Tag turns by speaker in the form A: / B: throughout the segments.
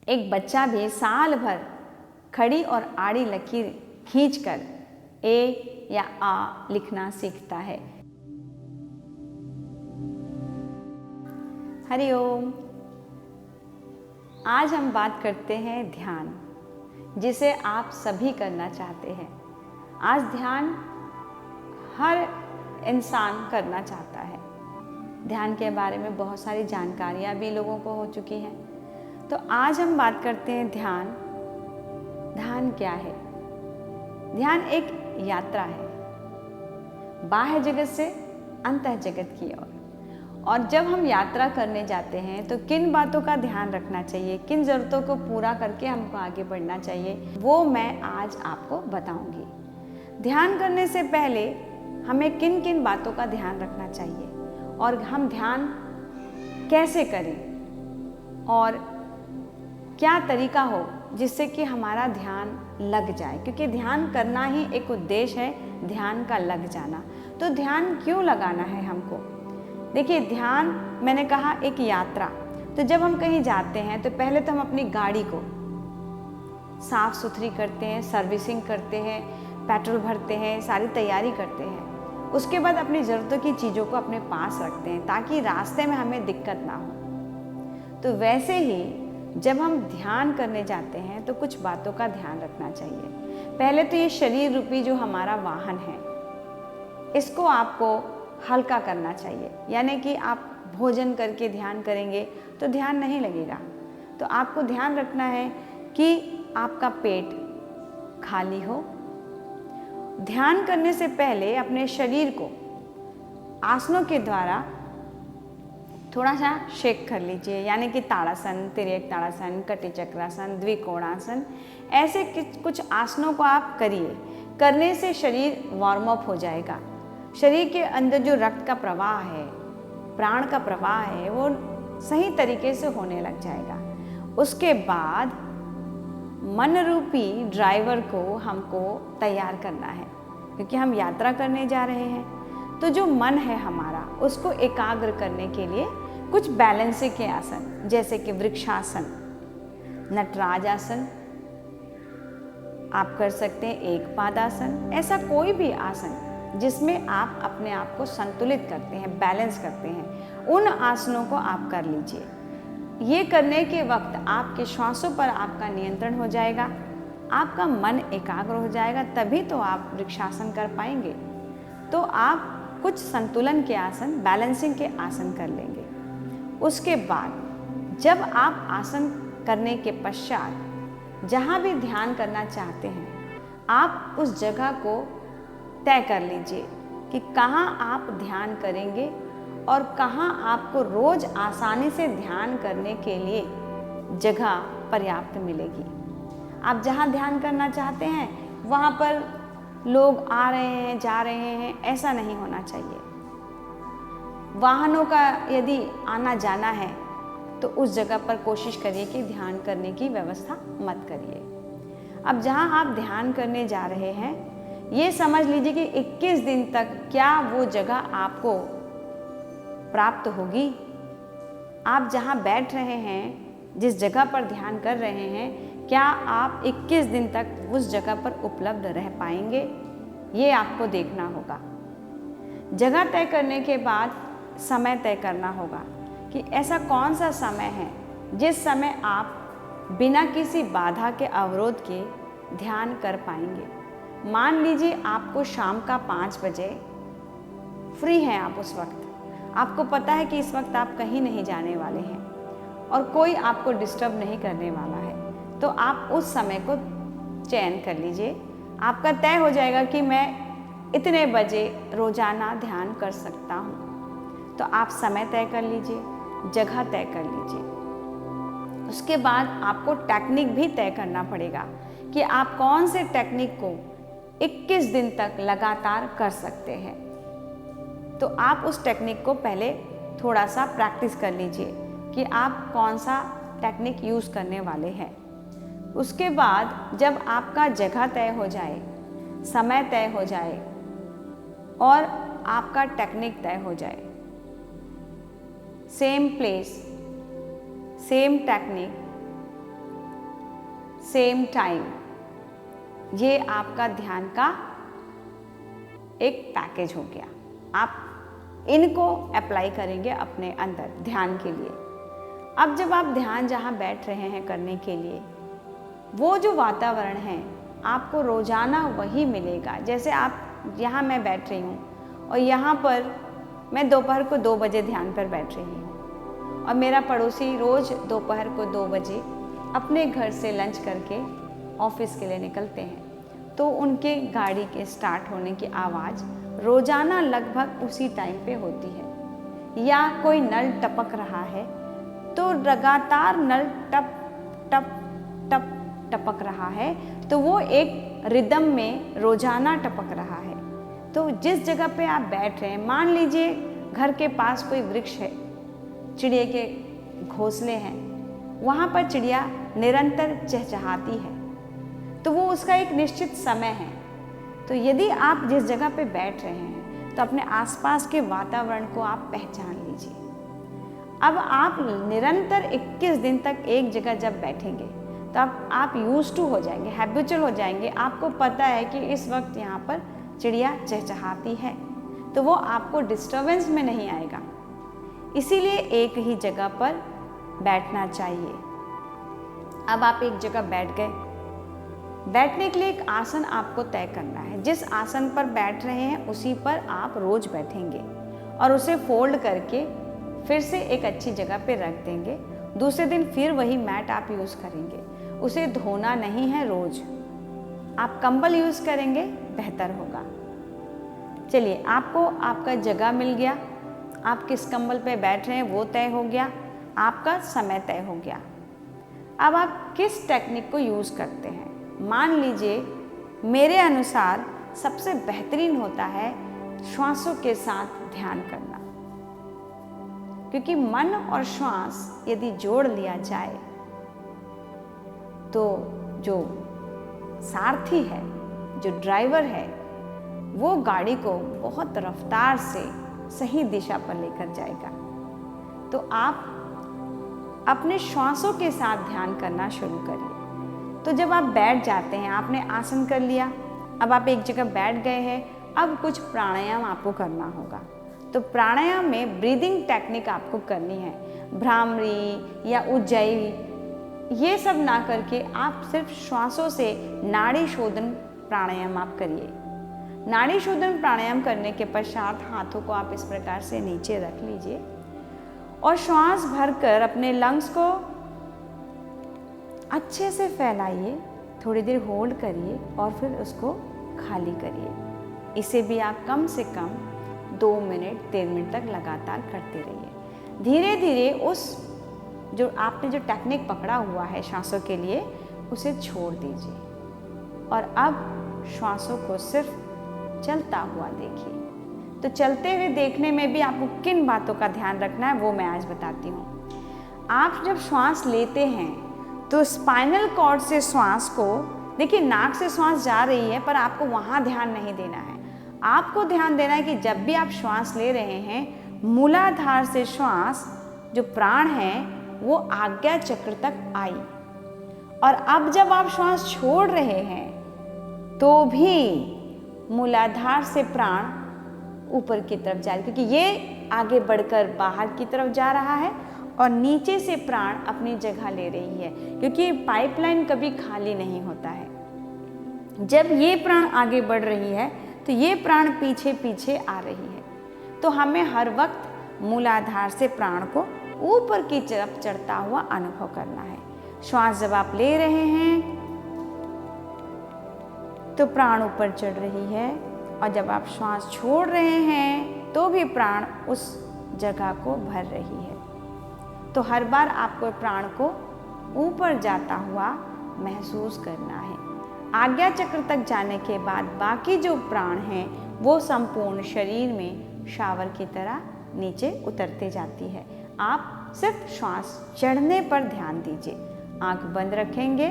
A: एक बच्चा भी साल भर खड़ी और आड़ी लकीर खींचकर ए या आ लिखना सीखता है। हरिओम। आज हम बात करते हैं ध्यान, जिसे आप सभी करना चाहते हैं। आज ध्यान हर इंसान करना चाहता है। ध्यान के बारे में बहुत सारी जानकारियाँ भी लोगों को हो चुकी हैं। तो आज हम बात करते हैं ध्यान। ध्यान क्या है? ध्यान एक यात्रा है बाह्य जगत से अंतः जगत की ओर। और जब हम यात्रा करने जाते हैं तो किन बातों का ध्यान रखना चाहिए, किन ज़रूरतों को पूरा करके हमको आगे बढ़ना चाहिए, वो मैं आज आपको बताऊंगी। ध्यान करने से पहले हमें किन किन बातों का ध्यान रखना चाहिए और हम ध्यान कैसे करें और क्या तरीका हो जिससे कि हमारा ध्यान लग जाए, क्योंकि ध्यान करना ही एक उद्देश्य है, ध्यान का लग जाना। तो ध्यान क्यों लगाना है हमको? देखिए, ध्यान मैंने कहा एक यात्रा। तो जब हम कहीं जाते हैं तो पहले तो हम अपनी गाड़ी को साफ सुथरी करते हैं, सर्विसिंग करते हैं, पेट्रोल भरते हैं, सारी तैयारी करते हैं। उसके बाद अपनी ज़रूरतों की चीज़ों को अपने पास रखते हैं ताकि रास्ते में हमें दिक्कत ना हो। तो वैसे ही जब हम ध्यान करने जाते हैं तो कुछ बातों का ध्यान रखना चाहिए। पहले तो ये शरीर रूपी जो हमारा वाहन है, इसको आपको हल्का करना चाहिए। यानी कि आप भोजन करके ध्यान करेंगे तो ध्यान नहीं लगेगा। तो आपको ध्यान रखना है कि आपका पेट खाली हो। ध्यान करने से पहले अपने शरीर को आसनों के द्वारा थोड़ा सा शेक कर लीजिए, यानी कि ताड़ासन, तिर्यक ताड़ासन, कटी चक्रासन, द्विकोणासन, ऐसे कुछ आसनों को आप करिए। करने से शरीर वार्म अप हो जाएगा। शरीर के अंदर जो रक्त का प्रवाह है, प्राण का प्रवाह है, वो सही तरीके से होने लग जाएगा। उसके बाद मन रूपी ड्राइवर को हमको तैयार करना है, क्योंकि हम यात्रा करने जा रहे हैं। तो जो मन है हमारा, उसको एकाग्र करने के लिए कुछ बैलेंसिंग के आसन, जैसे कि वृक्षासन, नटराज आसन आप कर सकते हैं, एक पादासन, ऐसा कोई भी आसन जिसमें आप अपने आप को संतुलित करते हैं, बैलेंस करते हैं, उन आसनों को आप कर लीजिए। ये करने के वक्त आपके श्वासों पर आपका नियंत्रण हो जाएगा, आपका मन एकाग्र हो जाएगा, तभी तो आप वृक्षासन कर पाएंगे। तो आप कुछ संतुलन के आसन, बैलेंसिंग के आसन कर लेंगे। उसके बाद जब आप आसन करने के पश्चात जहाँ भी ध्यान करना चाहते हैं, आप उस जगह को तय कर लीजिए कि कहाँ आप ध्यान करेंगे और कहाँ आपको रोज आसानी से ध्यान करने के लिए जगह पर्याप्त मिलेगी। आप जहाँ ध्यान करना चाहते हैं वहाँ पर लोग आ रहे हैं, जा रहे हैं, ऐसा नहीं होना चाहिए। वाहनों का यदि आना जाना है तो उस जगह पर कोशिश करिए कि ध्यान करने की व्यवस्था मत करिए। अब जहाँ आप ध्यान करने जा रहे हैं, ये समझ लीजिए कि 21 दिन तक क्या वो जगह आपको प्राप्त होगी। आप जहाँ बैठ रहे हैं, जिस जगह पर ध्यान कर रहे हैं, क्या आप 21 दिन तक उस जगह पर उपलब्ध रह पाएंगे, ये आपको देखना होगा। जगह तय करने के बाद समय तय करना होगा कि ऐसा कौन सा समय है जिस समय आप बिना किसी बाधा के, अवरोध के ध्यान कर पाएंगे। मान लीजिए आपको शाम का 5 बजे फ्री हैं, आप उस वक्त आपको पता है कि इस वक्त आप कहीं नहीं जाने वाले हैं और कोई आपको डिस्टर्ब नहीं करने वाला है, तो आप उस समय को चयन कर लीजिए। आपका तय हो जाएगा कि मैं इतने बजे रोजाना ध्यान कर सकता हूँ। तो आप समय तय कर लीजिए, जगह तय कर लीजिए। उसके बाद आपको टेक्निक भी तय करना पड़ेगा कि आप कौन से टेक्निक को 21 दिन तक लगातार कर सकते हैं। तो आप उस टेक्निक को पहले थोड़ा सा प्रैक्टिस कर लीजिए कि आप कौन सा टेक्निक यूज़ करने वाले हैं। उसके बाद जब आपका जगह तय हो जाए, समय तय हो जाए और आपका टेक्निक तय हो जाए, same place, same technique, same time. ये आपका ध्यान का एक पैकेज हो गया। आप इनको अप्लाई करेंगे अपने अंदर ध्यान के लिए। अब जब आप ध्यान जहाँ बैठ रहे हैं करने के लिए, वो जो वातावरण है आपको रोज़ाना वही मिलेगा। जैसे आप यहाँ मैं बैठ रही हूँ और यहाँ पर मैं दोपहर को 2 बजे ध्यान पर बैठ रही हूँ और मेरा पड़ोसी रोज़ दोपहर को 2 बजे अपने घर से लंच करके ऑफिस के लिए निकलते हैं, तो उनके गाड़ी के स्टार्ट होने की आवाज़ रोज़ाना लगभग उसी टाइम पे होती है। या कोई नल टपक रहा है तो लगातार नल टप टप टप टपक रहा है, तो वो एक रिदम में रोज़ाना टपक रहा है। तो जिस जगह पे आप बैठ रहे हैं, मान लीजिए घर के पास कोई वृक्ष है, चिड़िया के घोंसले हैं, वहाँ पर चिड़िया निरंतर चहचहाती है, तो वो उसका एक निश्चित समय है। तो यदि आप जिस जगह पे बैठ रहे हैं तो अपने आसपास के वातावरण को आप पहचान लीजिए। अब आप निरंतर 21 दिन तक एक जगह जब बैठेंगे तो आप यूज्ड टू हो जाएंगे, हैबिचुअल हो जाएंगे। आपको पता है कि इस वक्त यहाँ पर चिड़िया चहचहाती है, तो वो आपको डिस्टर्बेंस में नहीं आएगा। इसीलिए एक ही जगह पर बैठना चाहिए। अब आप एक जगह बैठ गए, बैठने के लिए एक आसन आपको तय करना है। जिस आसन पर बैठ रहे हैं उसी पर आप रोज बैठेंगे और उसे फोल्ड करके फिर से एक अच्छी जगह पे रख देंगे। दूसरे दिन फिर वही मैट आप यूज़ करेंगे। उसे धोना नहीं है रोज। आप कंबल यूज़ करेंगे, बेहतर होगा। चलिए, आपको आपका जगह मिल गया, आप किस कंबल पे बैठ रहे हैं वो तय हो गया, आपका समय तय हो गया। अब आप किस टेक्निक को यूज़ करते हैं? मान लीजिए मेरे अनुसार सबसे बेहतरीन होता है श्वासों के साथ ध्यान करना, क्योंकि मन और श्वास यदि जोड़ लिया जाए तो जो सारथी है, जो ड्राइवर है, वो गाड़ी को बहुत रफ्तार से सही दिशा पर लेकर जाएगा। तो आप अपने श्वासों के साथ ध्यान करना शुरू करिए। तो जब आप बैठ जाते हैं, आपने आसन कर लिया, अब आप एक जगह बैठ गए हैं, अब कुछ प्राणायाम आपको करना होगा। तो प्राणायाम में ब्रीदिंग टेक्निक आपको करनी है। भ्रामरी या उज्जयी ये सब ना करके आप सिर्फ श्वासों से नाड़ी शोधन प्राणायाम आप करिए। नाड़ी शोधन प्राणायाम करने के पश्चात हाथों को आप इस प्रकार से नीचे रख लीजिए और श्वास भरकर अपने लंग्स को अच्छे से फैलाइए, थोड़ी देर होल्ड करिए और फिर उसको खाली करिए। इसे भी आप कम से कम 2 मिनट 3 मिनट तक लगातार करते रहिए। धीरे धीरे उस जो आपने जो टेक्निक पकड़ा हुआ है श्वासों के लिए, उसे छोड़ दीजिए और अब श्वासों को सिर्फ चलता हुआ देखिए। तो चलते हुए देखने में भी आपको किन बातों का ध्यान रखना है वो मैं आज बताती हूँ। आप जब श्वास लेते हैं तो स्पाइनल कॉर्ड से श्वास को, देखिए नाक से श्वास जा रही है पर आपको वहाँ ध्यान नहीं देना है। आपको ध्यान देना है कि जब भी आप श्वास ले रहे हैं, मूलाधार से श्वास जो प्राण है वो आज्ञा चक्र तक आई, और अब जब आप श्वास छोड़ रहे हैं तो भी मूलाधार से प्राण ऊपर की तरफ जा रहा है, क्योंकि ये आगे बढ़कर बाहर की तरफ जा रहा है और नीचे से प्राण अपनी जगह ले रही है, क्योंकि पाइपलाइन कभी खाली नहीं होता है। जब ये प्राण आगे बढ़ रही है तो ये प्राण पीछे पीछे आ रही है। तो हमें हर वक्त मूलाधार से प्राण को ऊपर की तरफ चढ़ता हुआ अनुभव करना है। श्वास जब आप ले रहे हैं तो प्राण ऊपर चढ़ रही है, और जब आप श्वास छोड़ रहे हैं तो भी प्राण उस जगह को भर रही है। तो हर बार आपको प्राण को ऊपर जाता हुआ महसूस करना है। आज्ञा चक्र तक जाने के बाद बाकी जो प्राण हैं वो संपूर्ण शरीर में शावर की तरह नीचे उतरते जाती है। आप सिर्फ श्वास चढ़ने पर ध्यान दीजिए। आंख बंद रखेंगे।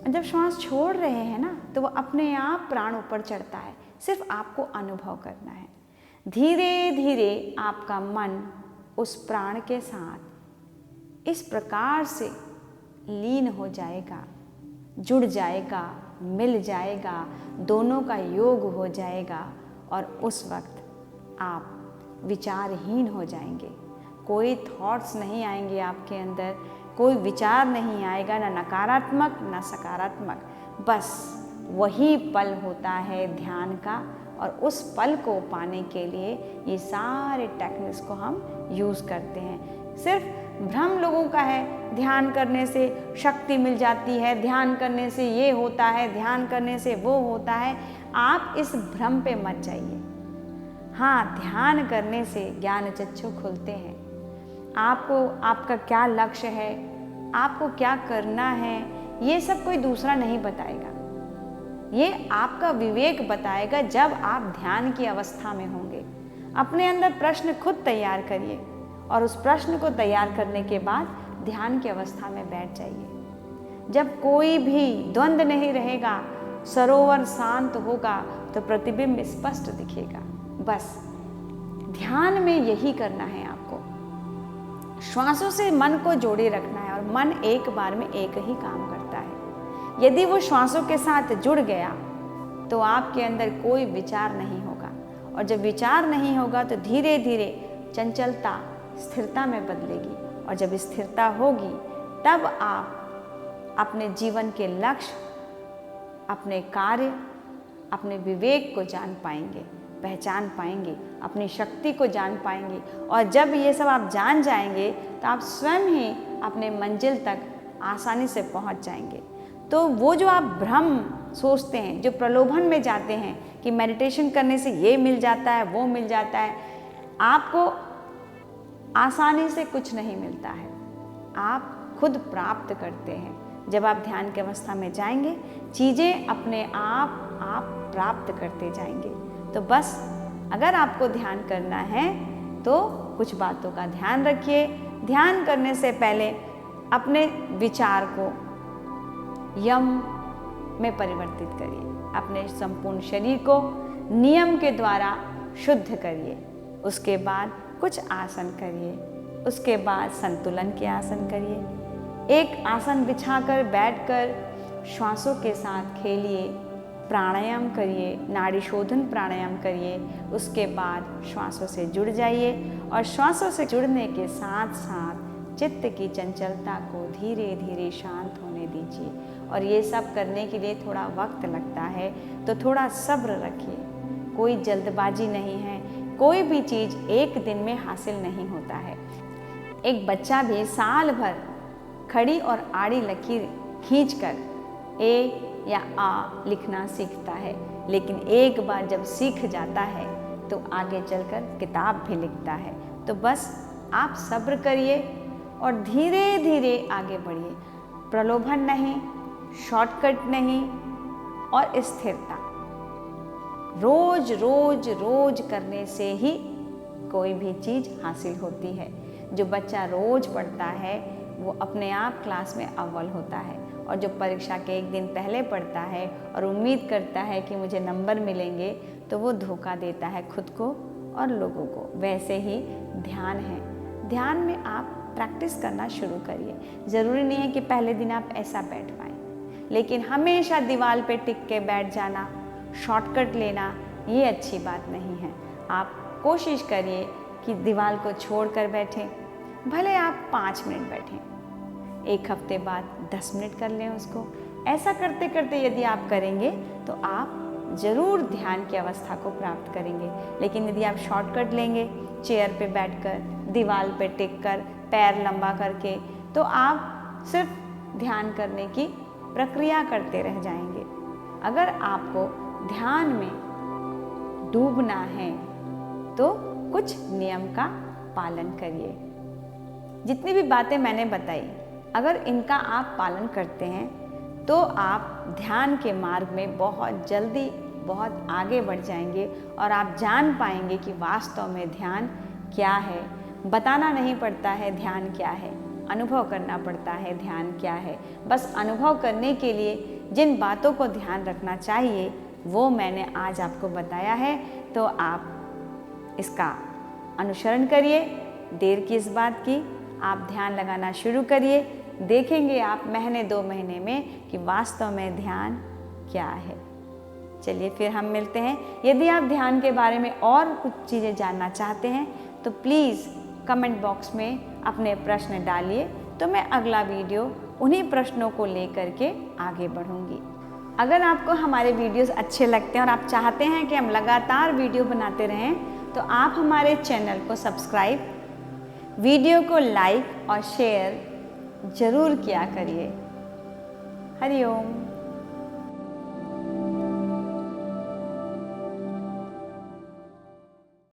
A: जब श्वास छोड़ रहे हैं ना तो वो अपने आप प्राण ऊपर चढ़ता है, सिर्फ आपको अनुभव करना है। धीरे धीरे आपका मन उस प्राण के साथ इस प्रकार से लीन हो जाएगा, जुड़ जाएगा, मिल जाएगा, दोनों का योग हो जाएगा और उस वक्त आप विचारहीन हो जाएंगे। कोई थॉट्स नहीं आएंगे आपके अंदर, कोई विचार नहीं आएगा, ना नकारात्मक ना सकारात्मक। बस वही पल होता है ध्यान का, और उस पल को पाने के लिए ये सारे टेक्निक्स को हम यूज़ करते हैं। सिर्फ भ्रम लोगों का है, ध्यान करने से शक्ति मिल जाती है, ध्यान करने से ये होता है, ध्यान करने से वो होता है। आप इस भ्रम पे मत जाइए। हाँ, ध्यान करने से ज्ञान चक्षु खुलते हैं। आपको आपका क्या लक्ष्य है, आपको क्या करना है, ये सब कोई दूसरा नहीं बताएगा। ये आपका विवेक बताएगा जब आप ध्यान की अवस्था में होंगे। अपने अंदर प्रश्न खुद तैयार करिए और उस प्रश्न को तैयार करने के बाद ध्यान की अवस्था में बैठ जाइए। जब कोई भी द्वंद्व नहीं रहेगा, सरोवर शांत होगा तो प्रतिबिंब स्पष्ट दिखेगा। बस ध्यान में यही करना है आपको। श्वासों से मन को जोड़े रखना है, और मन एक बार में एक ही काम करता है। यदि वो श्वासों के साथ जुड़ गया तो आपके अंदर कोई विचार नहीं होगा, और जब विचार नहीं होगा तो धीरे धीरे चंचलता स्थिरता में बदलेगी, और जब स्थिरता होगी तब आप अपने जीवन के लक्ष्य, अपने कार्य, अपने विवेक को जान पाएंगे, पहचान पाएंगे, अपनी शक्ति को जान पाएंगे। और जब ये सब आप जान जाएंगे तो आप स्वयं ही अपने मंजिल तक आसानी से पहुंच जाएंगे। तो वो जो आप भ्रम सोचते हैं, जो प्रलोभन में जाते हैं कि मेडिटेशन करने से ये मिल जाता है, वो मिल जाता है, आपको आसानी से कुछ नहीं मिलता है। आप खुद प्राप्त करते हैं। जब आप ध्यान की अवस्था में जाएंगे, चीज़ें अपने आप प्राप्त करते जाएंगे। तो बस अगर आपको ध्यान करना है तो कुछ बातों का ध्यान रखिए। ध्यान करने से पहले अपने विचार को यम में परिवर्तित करिए। अपने संपूर्ण शरीर को नियम के द्वारा शुद्ध करिए। उसके बाद कुछ आसन करिए। उसके बाद संतुलन के आसन करिए। एक आसन बिछाकर बैठकर श्वासों के साथ खेलिए, प्राणायाम करिए, नाड़ी शोधन प्राणायाम करिए। उसके बाद श्वासों से जुड़ जाइए, और श्वासों से जुड़ने के साथ साथ चित्त की चंचलता को धीरे धीरे शांत होने दीजिए। और ये सब करने के लिए थोड़ा वक्त लगता है, तो थोड़ा सब्र रखिए। कोई जल्दबाजी नहीं है, कोई भी चीज़ एक दिन में हासिल नहीं होता है। एक बच्चा भी साल भर खड़ी और आड़ी लकीर खींचकर ए या आ लिखना सीखता है, लेकिन एक बार जब सीख जाता है तो आगे चलकर किताब भी लिखता है। तो बस आप सब्र करिए और धीरे धीरे आगे बढ़िए। प्रलोभन नहीं, शॉर्टकट नहीं, और स्थिरता। रोज रोज रोज करने से ही कोई भी चीज़ हासिल होती है। जो बच्चा रोज पढ़ता है वो अपने आप क्लास में अव्वल होता है, और जो परीक्षा के एक दिन पहले पढ़ता है और उम्मीद करता है कि मुझे नंबर मिलेंगे, तो वो धोखा देता है खुद को और लोगों को। वैसे ही ध्यान है। ध्यान में आप प्रैक्टिस करना शुरू करिए। ज़रूरी नहीं है कि पहले दिन आप ऐसा बैठ पाएँ, लेकिन हमेशा दीवार पे टिक के बैठ जाना, शॉर्टकट लेना, ये अच्छी बात नहीं है। आप कोशिश करिए कि दीवार को छोड़कर बैठें। भले आप 5 मिनट बैठें, एक हफ्ते बाद 10 मिनट कर लें उसको। ऐसा करते करते यदि आप करेंगे तो आप ज़रूर ध्यान की अवस्था को प्राप्त करेंगे। लेकिन यदि आप शॉर्टकट लेंगे, चेयर पे बैठकर, दीवार पे टिक कर, पैर लंबा करके, तो आप सिर्फ ध्यान करने की प्रक्रिया करते रह जाएंगे। अगर आपको ध्यान में डूबना है तो कुछ नियम का पालन करिए। जितनी भी बातें मैंने बताई, अगर इनका आप पालन करते हैं तो आप ध्यान के मार्ग में बहुत जल्दी बहुत आगे बढ़ जाएंगे, और आप जान पाएंगे कि वास्तव में ध्यान क्या है। बताना नहीं पड़ता है ध्यान क्या है, अनुभव करना पड़ता है ध्यान क्या है। बस अनुभव करने के लिए जिन बातों को ध्यान रखना चाहिए वो मैंने आज आपको बताया है, तो आप इसका अनुसरण करिए। देर की इस बात की, आप ध्यान लगाना शुरू करिए, देखेंगे आप महीने 2 महीने में कि वास्तव में ध्यान क्या है। चलिए फिर हम मिलते हैं। यदि आप ध्यान के बारे में और कुछ चीज़ें जानना चाहते हैं तो प्लीज़ कमेंट बॉक्स में अपने प्रश्न डालिए, तो मैं अगला वीडियो उन्हीं प्रश्नों को लेकर के आगे बढ़ूंगी। अगर आपको हमारे वीडियोस अच्छे लगते हैं और आप चाहते हैं कि हम लगातार वीडियो बनाते रहें, तो आप हमारे चैनल को सब्सक्राइब, वीडियो को लाइक और शेयर ज़रूर किया करिए। हरि ओम।